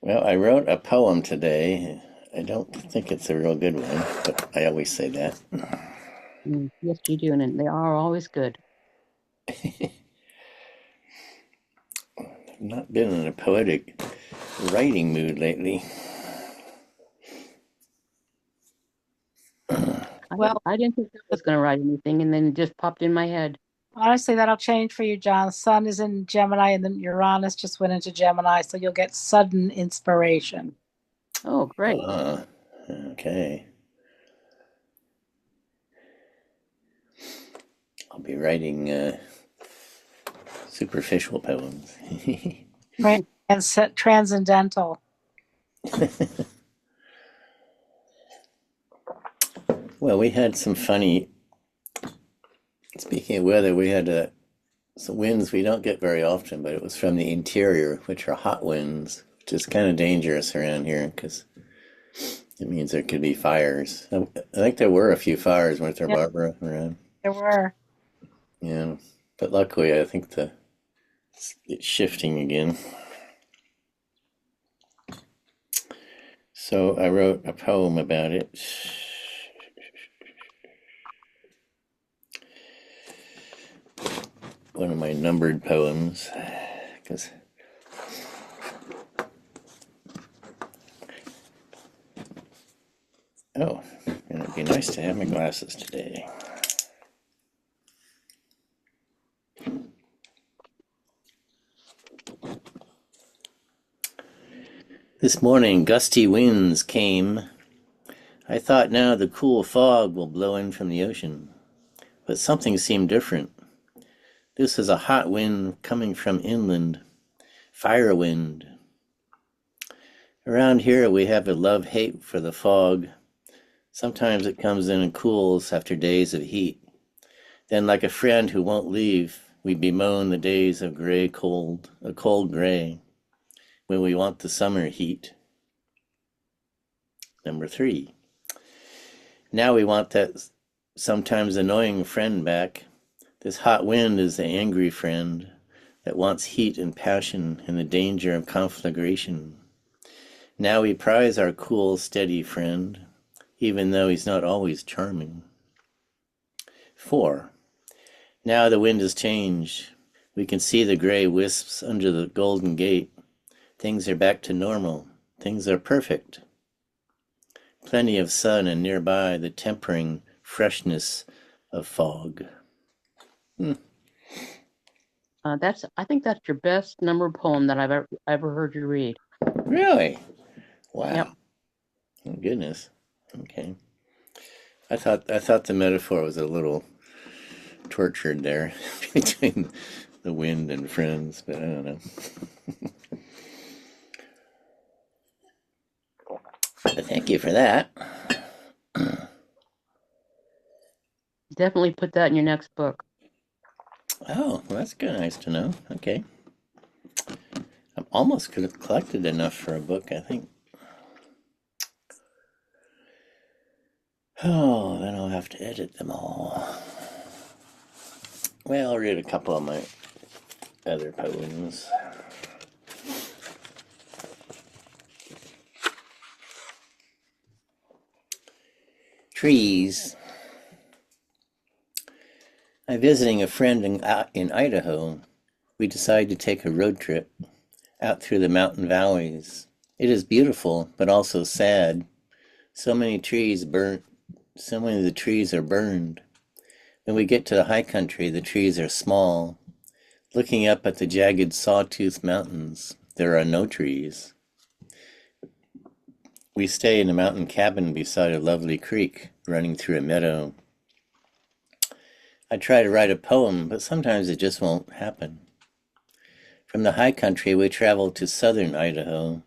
Well, I wrote a poem today. I don't think it's a real good one, but I always say that. Yes, you do, and they are always good. I've not been in a poetic writing mood lately. Well, I didn't think I was going to write anything, and then it just popped in my head. honestly, that'll change for you, John. Sun is in Gemini, and then Uranus just went into Gemini, so you'll get sudden inspiration. Oh, great. Uh, okay. I'll be writing superficial poems. Right. And set transcendental. Well, we had some funny, speaking of weather, we had some winds we don't get very often, but it was from the interior, which are hot winds, which is kind of dangerous around here because it means there could be fires. I think there were a few fires, weren't there, Yeah, Barbara, around? there were. Yeah, but luckily, I think it's shifting again. So I wrote a poem about it. One of my numbered poems, because oh, and it'd be nice to have my glasses today. This morning, gusty winds came. I thought now the cool fog will blow in from the ocean, but something seemed different. This is a hot wind coming from inland, fire wind. Around here, we have a love-hate for the fog. Sometimes it comes in and cools after days of heat. Then, like a friend who won't leave, we bemoan the days of gray cold, a cold gray, when we want the summer heat. Number 3. Now we want that sometimes annoying friend back. This hot wind is the angry friend that wants heat and passion and the danger of conflagration. Now we prize our cool, steady friend, even though he's not always charming. 4. Now the wind has changed. We can see the gray wisps under the Golden Gate. Things are back to normal. Things are perfect. Plenty of sun and nearby the tempering freshness of fog. I think that's your best numbered poem that I've ever heard you read. Really? Yep. Wow. Oh, goodness. Okay. I thought the metaphor was a little tortured there between the wind and friends, but I don't know. But thank you for that. Definitely put that in your next book. Oh, well, that's good. Nice to know. Okay. I'm almost could have collected enough for a book, I think. Oh, then I'll have to edit them all. Well, I'll read a couple of my other poems. Trees. I'm visiting a friend in Idaho. We decided to take a road trip out through the mountain valleys. It is beautiful, but also sad. So many trees burnt. So many of the trees are burned. When we get to the high country, the trees are small. Looking up at the jagged sawtooth mountains, there are no trees. We stay in a mountain cabin beside a lovely creek running through a meadow. I try to write a poem, but sometimes it just won't happen. From the high country, we travel to southern Idaho.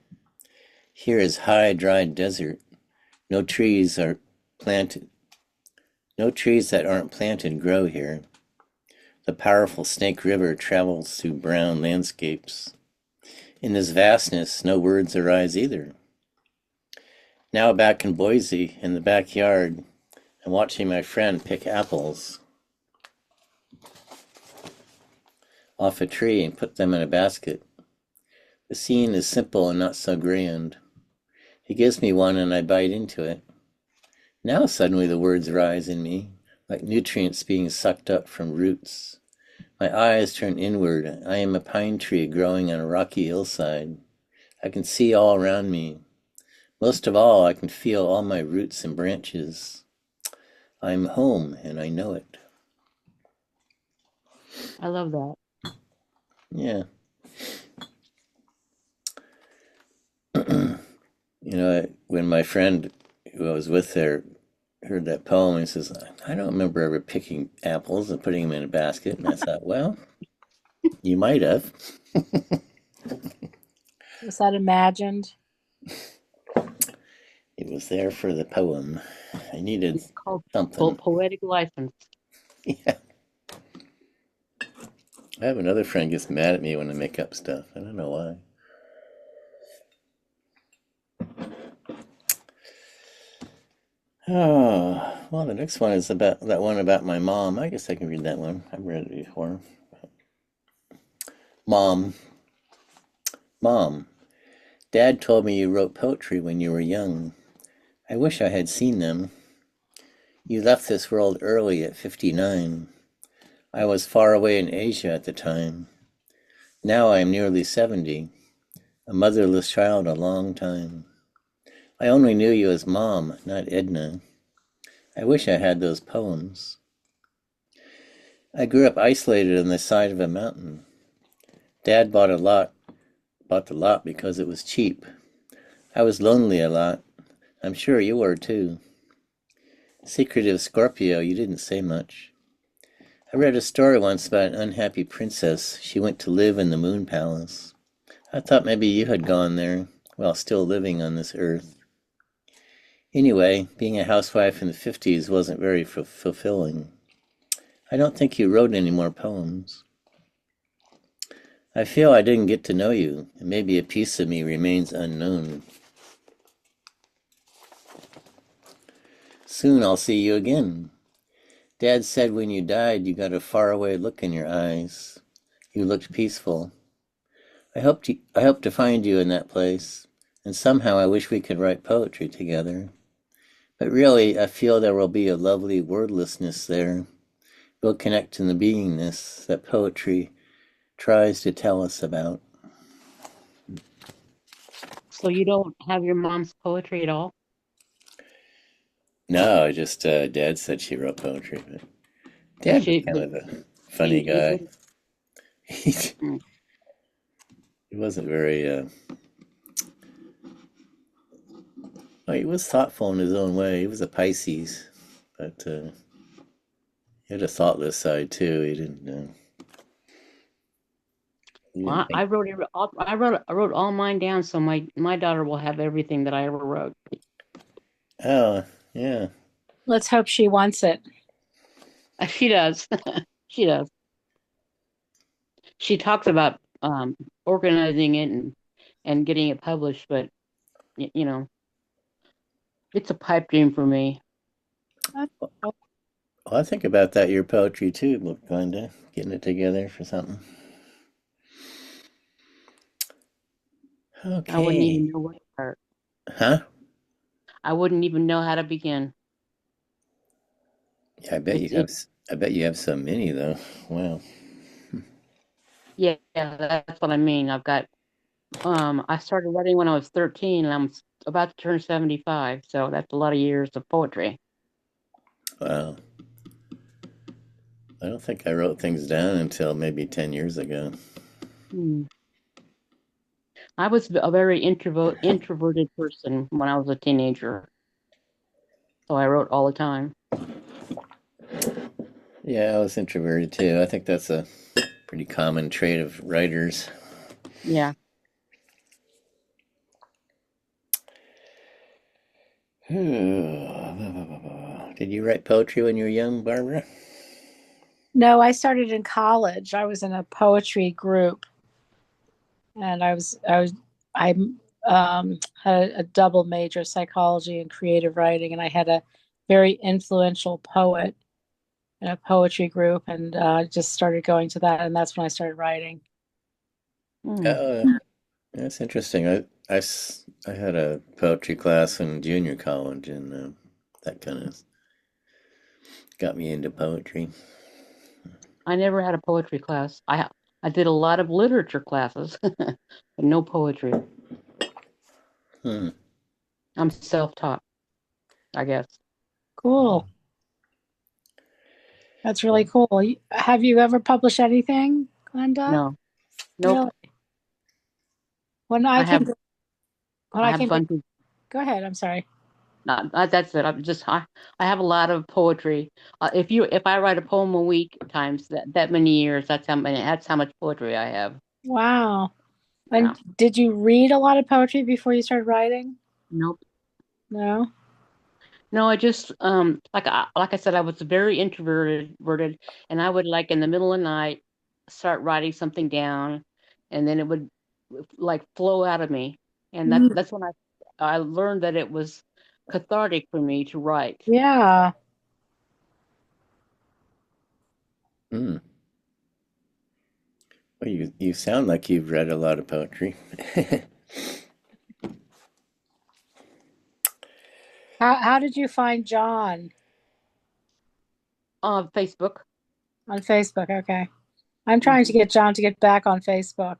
Here is high, dry desert. No trees are planted. No trees that aren't planted grow here. The powerful Snake River travels through brown landscapes. In this vastness, no words arise either. Now back in Boise, in the backyard, I'm watching my friend pick apples off a tree and put them in a basket. The scene is simple and not so grand. He gives me one and I bite into it. Now suddenly the words rise in me, like nutrients being sucked up from roots. My eyes turn inward. I am a pine tree growing on a rocky hillside. I can see all around me. Most of all, I can feel all my roots and branches. I'm home and I know it. I love that. Yeah. When my friend who I was with there heard that poem, he says, I don't remember ever picking apples and putting them in a basket. And I thought, well, you might have. Was that imagined? It was there for the poem. I needed It's called something. poetic license. Yeah. I have another friend gets mad at me when I make up stuff. I don't know why. Oh, well, the next one is about that one about my mom. I guess I can read that one. I've read it before. Mom, Mom, Dad told me you wrote poetry when you were young. I wish I had seen them. You left this world early at 59. I was far away in Asia at the time. Now I am nearly 70, a motherless child a long time. I only knew you as Mom, not Edna. I wish I had those poems. I grew up isolated on the side of a mountain. Dad bought the lot because it was cheap. I was lonely a lot. I'm sure you were too. Secretive Scorpio, you didn't say much. I read a story once about an unhappy princess. She went to live in the moon palace. I thought maybe you had gone there while still living on this earth. Anyway, being a housewife in the 50s wasn't very fulfilling. I don't think you wrote any more poems. I feel I didn't get to know you, and maybe a piece of me remains unknown. Soon I'll see you again. Dad said when you died you got a faraway look in your eyes. You looked peaceful. I hope to find you in that place, and somehow I wish we could write poetry together. But really, I feel there will be a lovely wordlessness there. We'll connect in the beingness that poetry tries to tell us about. So you don't have your mom's poetry at all? No, just Dad said she wrote poetry, but Does Dad was she? kind Does of a she funny use guy. it? he, Mm. he wasn't very, well, he was thoughtful in his own way. He was a Pisces, but he had a thoughtless side too. He didn't Well, think. I wrote all mine down, so my daughter will have everything that I ever wrote. Oh, yeah. Let's hope she wants it. She does. She does. She talks about organizing it and getting it published, but you know, it's a pipe dream for me. Well, I think about that, your poetry too, Glenda, getting it together for something. I wouldn't Okay. even know where to start. Huh? I wouldn't even know how to begin. Yeah, It's it I bet you have so many though. Wow. yeah, that's what I mean. I've got I started writing when I was 13 and about to turn 75, so that's a lot of years of poetry. Wow. I don't think I wrote things down until maybe 10 years ago. Hmm. I was a very introverted person when I was a teenager, so I wrote all the time. Yeah, I was introverted too. I think that's a pretty common trait of writers. Yeah. Did you write poetry when you were young, Barbara? No, I started in college. I was in a poetry group, and I had a double major, psychology and creative writing, and I had a very influential poet in a poetry group, and just started going to that, and that's when I started writing. Hmm. Oh, That's interesting. I had a poetry class in junior college, and that kind of got me into poetry. I never had a poetry class. I did a lot of literature classes, but no poetry. Hmm. I'm self-taught, I guess. Cool. That's really cool. Have you ever published anything, Glenda? No, nope. Really? When I I came have to, when I I have came to, bunches. go ahead. I'm sorry. That's it. I have a lot of poetry. If I write a poem a week times that many years, that's how much poetry I have. Wow. Yeah. And did you read a lot of poetry before you started writing? Nope. No. No, I just like I said, I was very introverted, and I would like in the middle of the night start writing something down, and then it would like flow out of me, and Mm, that's when I learned that it was cathartic for me to write. yeah. Hmm. Well, you sound like you've read a lot of poetry. How did you find John Facebook. on Facebook? Okay. I'm trying to get John to get back on Facebook.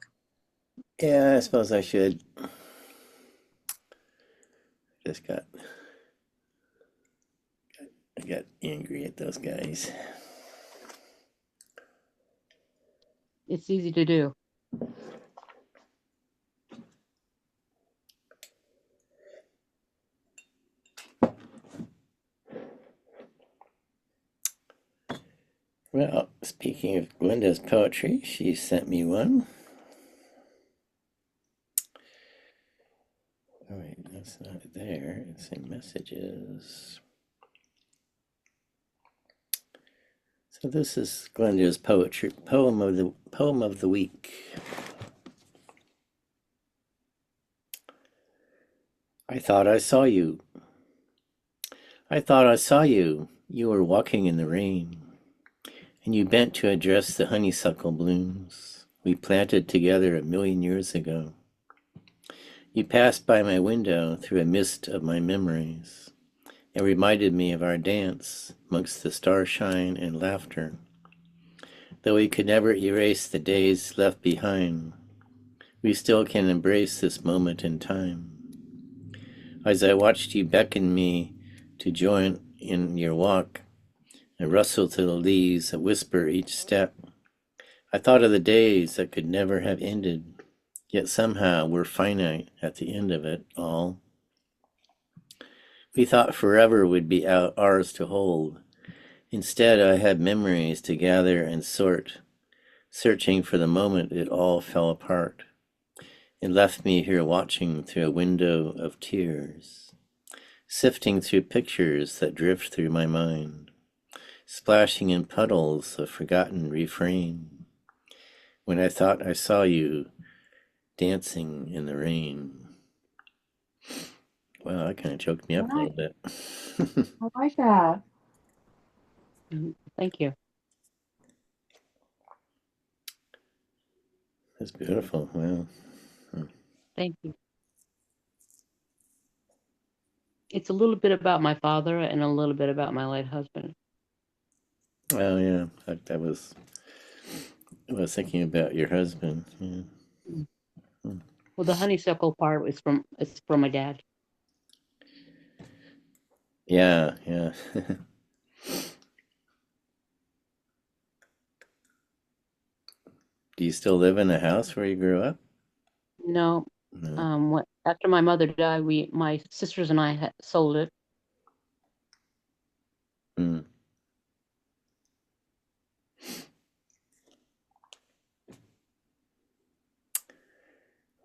Yeah, I suppose I should. Just I got angry at those guys. It's easy to do. Well, speaking of Glenda's poetry, she sent me one. All right, that's not there. It's in messages. So this is Glenda's poetry poem of the week. I thought I saw you. I thought I saw you. You were walking in the rain, and you bent to address the honeysuckle blooms we planted together 1,000,000 years ago. You passed by my window through a mist of my memories. It reminded me of our dance amongst the starshine and laughter. Though we could never erase the days left behind, we still can embrace this moment in time. As I watched you beckon me to join in your walk, I rustle to the leaves that whisper each step. I thought of the days that could never have ended, yet somehow were finite at the end of it all. We thought forever would be ours to hold. Instead, I had memories to gather and sort, searching for the moment it all fell apart. It left me here watching through a window of tears, sifting through pictures that drift through my mind, splashing in puddles of forgotten refrain. When I thought I saw you dancing in the rain. Wow, that kind of choked me up a Right. little bit. I like that. Thank you. That's beautiful. Wow. Thank you. It's a little bit about my father and a little bit about my late husband. Oh yeah, I was thinking about your husband. Yeah. Mm. Hmm. Well, the honeysuckle part is from my dad. Yeah, yeah. Do you still live in the house where you grew up? No, No. after my mother died, my sisters and I sold it. Hmm.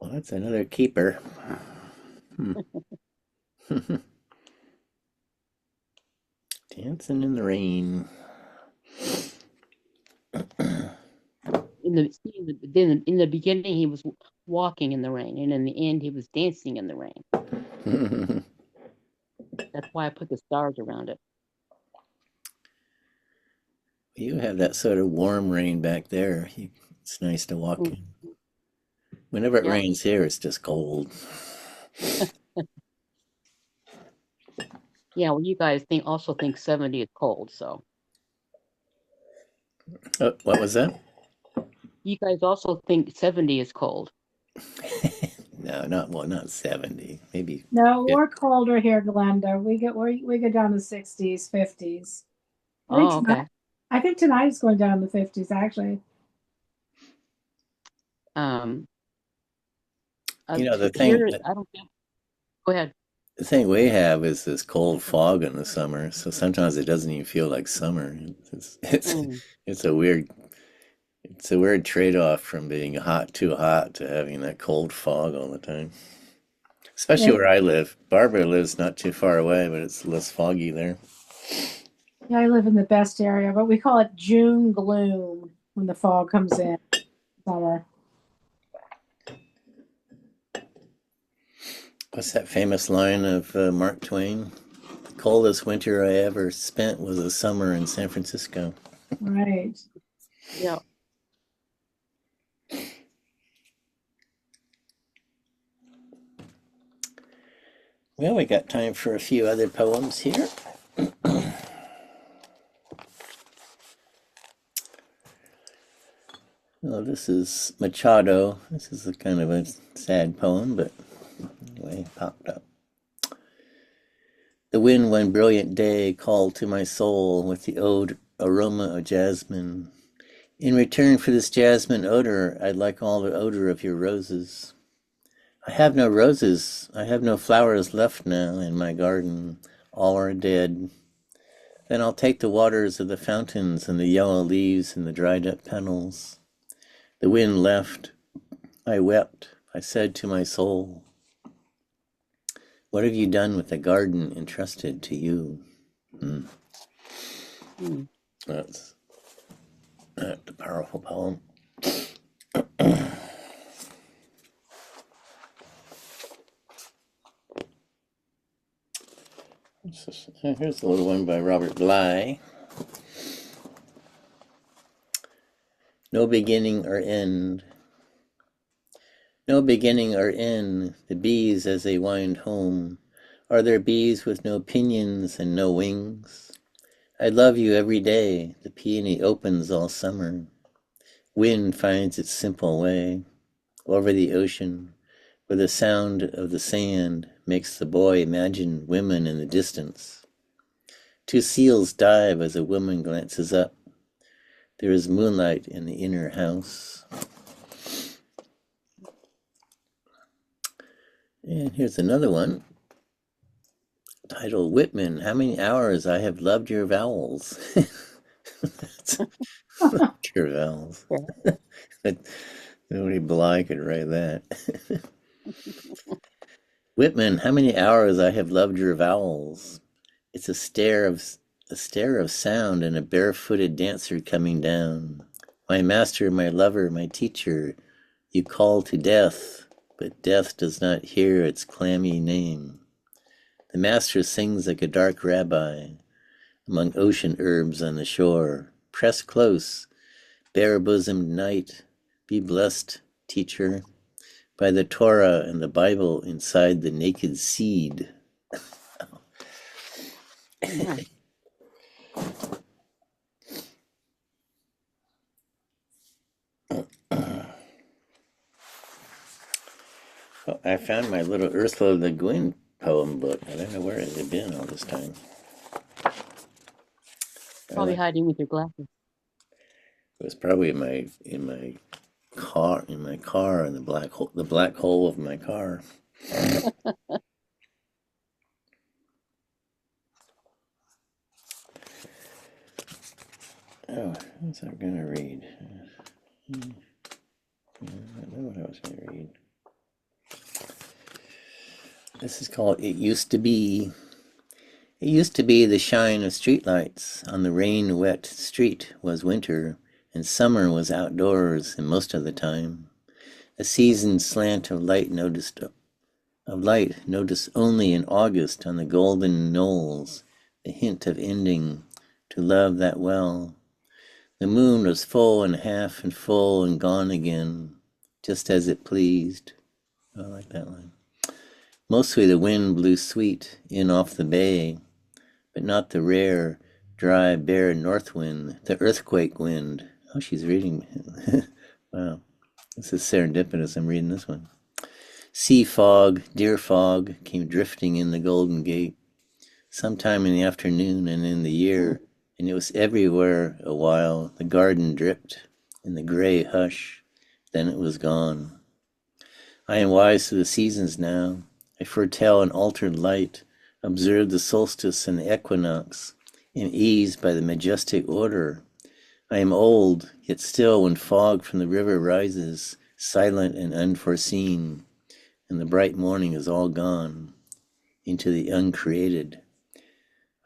Well, that's another keeper. Hmm. Dancing in the rain. In the beginning, he was walking in the rain, and in the end, he was dancing in the rain. That's why I put the stars around it. You have that sort of warm rain back there. It's nice to walk Mm. in. Whenever it Yeah. rains here, it's just cold. Yeah, well, you guys also think 70 is cold, so What was that? you guys also think 70 is cold. No, not 70. Maybe No, it, we're colder here, Glenda. We go down to 60s, 50s. I think Oh, tonight okay. I think tonight is going down to 50s actually. Um, you know, here, I don't think. Go ahead. the thing we have is this cold fog in the summer, so sometimes it doesn't even feel like summer. Mm, It's a weird trade-off from being too hot to having that cold fog all the time. Especially Yeah, where I live. Barbara lives not too far away, but it's less foggy there. yeah, I live in the best area, but we call it June gloom when the fog comes in summer. What's that famous line of Mark Twain? The coldest winter I ever spent was a summer in San Francisco. Right. yeah. Well, we got time for a few other poems here. Well, this is Machado. This is a kind of a sad poem, but anyway, it popped up. The wind one brilliant day called to my soul with the aroma of jasmine. In return for this jasmine odor, I'd like all the odor of your roses. I have no roses, I have no flowers left now in my garden. All are dead. Then I'll take the waters of the fountains and the yellow leaves and the dried up petals. The wind left. I wept. I said to my soul, what have you done with the garden entrusted to you? Mm. That's a powerful poem. Here's a little one by Robert Bly. No beginning or end. No beginning or end. The bees as they wind home. Are there bees with no pinions and no wings? I love you every day. The peony opens all summer. Wind finds its simple way over the ocean, where the sound of the sand makes the boy imagine women in the distance. Two seals dive as a woman glances up. There is moonlight in the inner house. And here's another one, titled Whitman, How Many Hours I Have Loved Your Vowels. Your vowels. Nobody Bly could write that. Whitman, how many hours I have loved your vowels. It's a stare of sound and a barefooted dancer coming down. My master, my lover, my teacher, you call to death, but death does not hear its clammy name. The master sings like a dark rabbi among ocean herbs on the shore. Press close, bare-bosomed night, be blessed, teacher, by the Torah and the Bible inside the naked seed. Yeah. Well, I found my little Ursala Le Guin poem book. I don't know where it had been all this time. Probably hiding with your glasses. It was probably in my car in the black hole of my car. Oh, what's I gonna read? I don't know what I was gonna read. This is called It Used to Be. It used to be the shine of streetlights on the rain-wet street was winter, and summer was outdoors, and most of the time. A seasoned slant of light noticed only in August on the golden knolls, the hint of ending, to love that well. The moon was full and half and full and gone again. just as it pleased. I like that line. Mostly the wind blew sweet in off the bay, but not the rare, dry, bare north wind, the earthquake wind. Oh, she's reading. Wow, this is serendipitous. I'm reading this one. Sea fog, deer fog, came drifting in the Golden Gate sometime in the afternoon and in the year, and it was everywhere a while. The garden dripped in the gray hush, then it was gone. I am wise to the seasons now. I foretell an altered light, observe the solstice and the equinox, am eased by the majestic order. I am old, yet still when fog from the river rises, silent and unforeseen, and the bright morning is all gone, into the uncreated,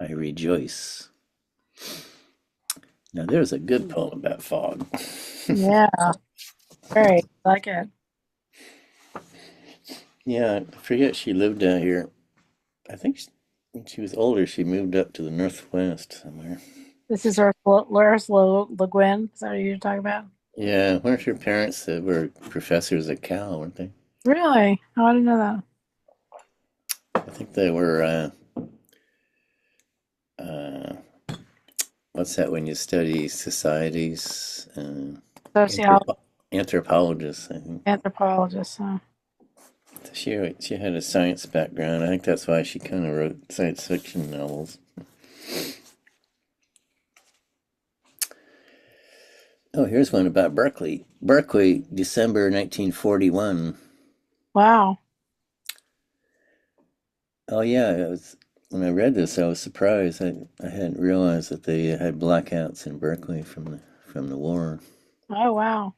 I rejoice. Now there's a good poem about fog. Yeah, great. Like it. Yeah, I forget she lived out here. I think when she was older, she moved up to the Northwest somewhere. This is Ursula Le Guin. Is that what you're talking about? Yeah, weren't her parents that were professors at Cal, weren't they? Really? Oh, I didn't know that. I think they were, what's that when you study societies? Sociologist, Anthropologists, I think. anthropologist. Huh? She had a science background. I think that's why she kind of wrote science fiction novels. Oh, here's one about Berkeley. Berkeley, December 1941. Wow. Oh yeah, when I read this, I was surprised. I hadn't realized that they had blackouts in Berkeley from the war. Oh, wow.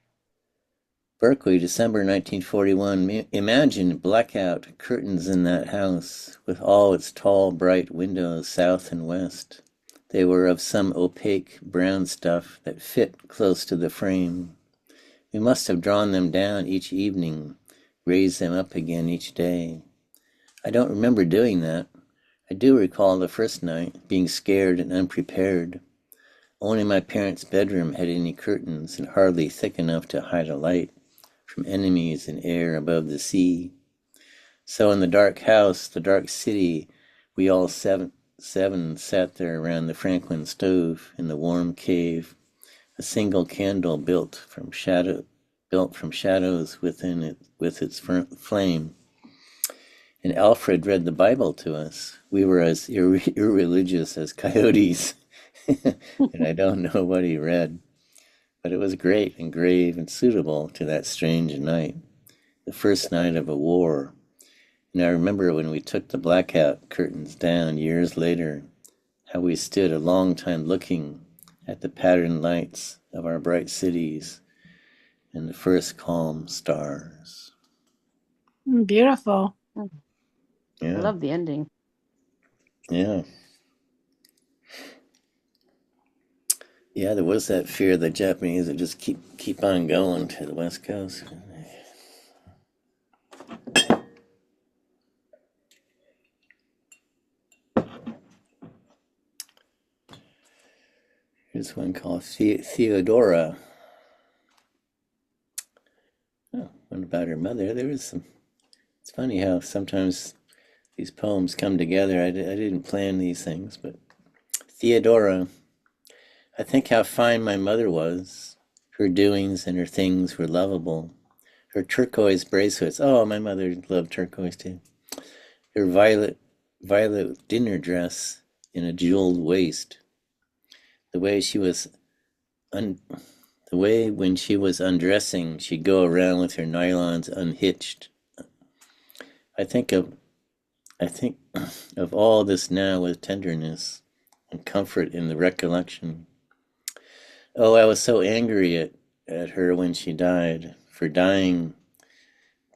Berkeley, December 1941. Imagine blackout curtains in that house, with all its tall, bright windows south and west. They were of some opaque brown stuff that fit close to the frame. We must have drawn them down each evening, raised them up again each day. I don't remember doing that. I do recall the first night, being scared and unprepared. Only my parents' bedroom had any curtains, and hardly thick enough to hide a light from enemies in air above the sea. So in the dark house, the dark city, we all seven sat there around the Franklin stove in the warm cave, a single candle built from shadows within it with its flame. And Alfred read the Bible to us. We were as irreligious as coyotes, and I don't know what he read, but it was great and grave and suitable to that strange night, the first night of a war. And I remember when we took the blackout curtains down years later, how we stood a long time looking at the patterned lights of our bright cities and the first calm stars. Beautiful. I Yeah, love the ending. yeah. Yeah, there was that fear of the Japanese would just keep on going to the West Coast. Here's one called Theodora. Oh, one about her mother. There was some. It's funny how sometimes these poems come together. I didn't plan these things, but Theodora. I think how fine my mother was. Her doings and her things were lovable. Her turquoise bracelets. Oh, my mother loved turquoise too. Her violet dinner dress in a jeweled waist. The way she was the way when she was undressing, she'd go around with her nylons unhitched. I think of all this now with tenderness and comfort in the recollection. Oh, I was so angry at her when she died, for dying,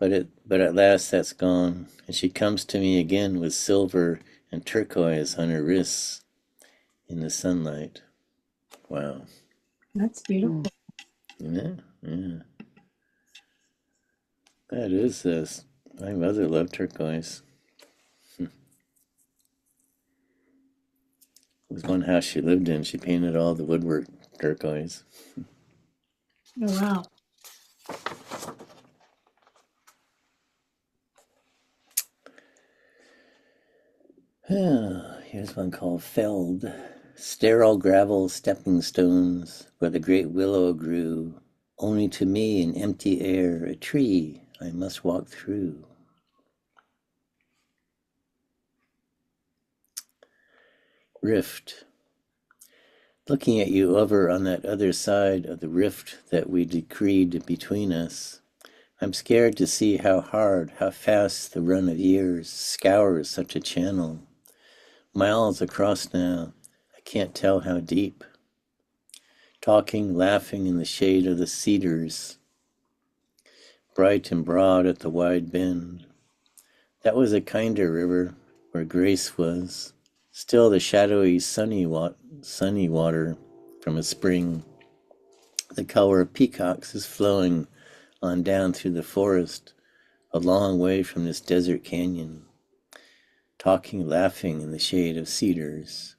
but at last that's gone, and she comes to me again with silver and turquoise on her wrists in the sunlight. Wow. That's beautiful. Yeah, yeah. That is this. My mother loved turquoise. It was one house she lived in. She painted all the woodwork turquoise. Oh, wow. Here's one called Feld. Sterile gravel stepping stones where the great willow grew. Only to me in empty air, a tree I must walk through. Rift. Looking at you over on that other side of the rift that we decreed between us, I'm scared to see how hard, how fast the run of years scours such a channel. Miles across now, I can't tell how deep. Talking, laughing in the shade of the cedars, bright and broad at the wide bend. That was a kinder river where grace was. Still the shadowy sunny water from a spring. The color of peacocks is flowing on down through the forest, a long way from this desert canyon. Talking, laughing in the shade of cedars.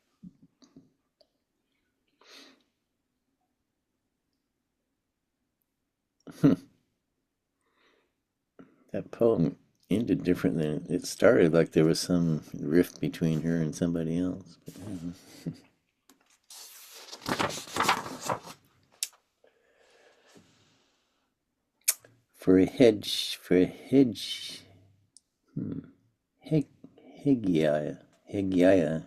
That poem ended different than it started, like there was some rift between her and somebody else. But, for a hedge, Heg, Hegiah, Hegiah,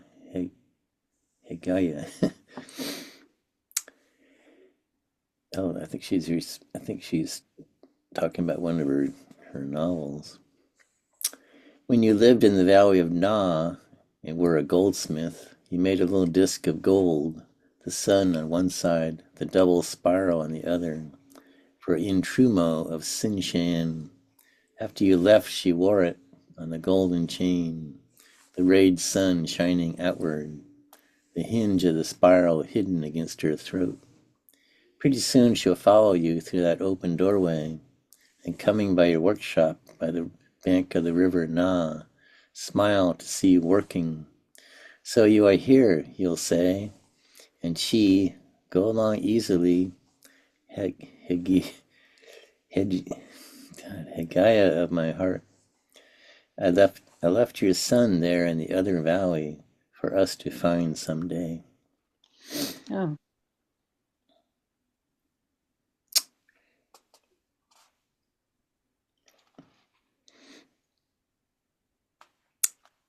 Hegiah. Oh, I think she's talking about one of her novels. When you lived in the valley of Na and were a goldsmith, you made a little disc of gold, the sun on one side, the double spiral on the other, for Intrumo of Sinshan. After you left, she wore it on the golden chain, the rayed sun shining outward, the hinge of the spiral hidden against her throat. Pretty soon she'll follow you through that open doorway, and coming by your workshop by the bank of the river Na, smile to see you working. So you are here, you'll say, and she, go along easily, Hegiah of my heart. I left your son there in the other valley for us to find someday. Oh.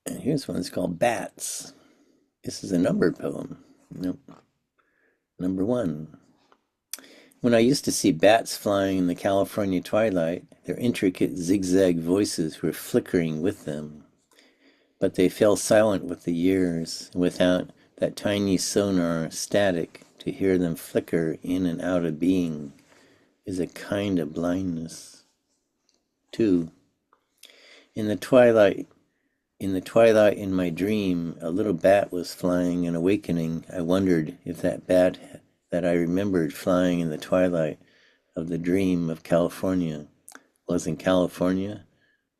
And here's one that's called Bats. This is a numbered poem. Nope. Number 1. When I used to see bats flying in the California twilight, their intricate zigzag voices were flickering with them. But they fell silent with the years, without that tiny sonar static to hear them flicker in and out of being is a kind of blindness. 2. In the twilight in my dream, a little bat was flying and awakening. I wondered if that bat that I remembered flying in the twilight of the dream of California was in California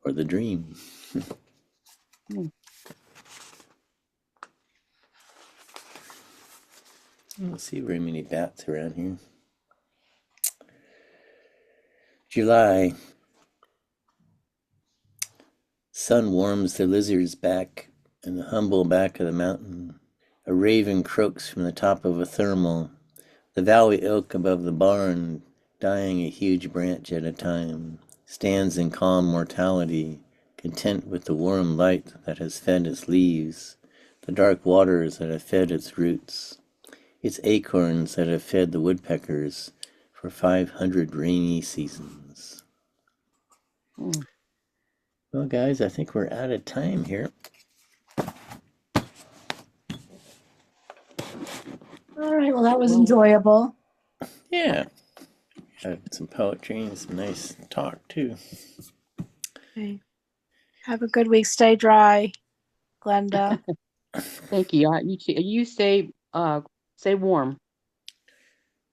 or the dream. I don't see very many bats around here. July. Sun warms the lizard's back in the humble back of the mountain. A raven croaks from the top of a thermal. The valley oak above the barn, dying a huge branch at a time, stands in calm mortality, content with the warm light that has fed its leaves, the dark waters that have fed its roots, its acorns that have fed the woodpeckers for 500 rainy seasons. Well, guys, I think we're out of time here. All right. Well, that was enjoyable. Yeah. Had some poetry and some nice talk, too. Okay. Have a good week. Stay dry, Glenda. Thank you. You stay warm.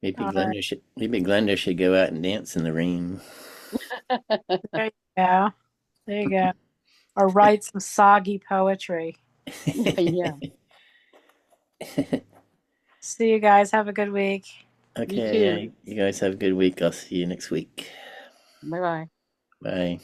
Maybe All Glenda should go out and dance in the rain. There you go. There you go. Or write some soggy poetry. Yeah. See you guys. Have a good week. Okay, yeah, you guys have a good week. I'll see you next week. Bye-bye. Bye.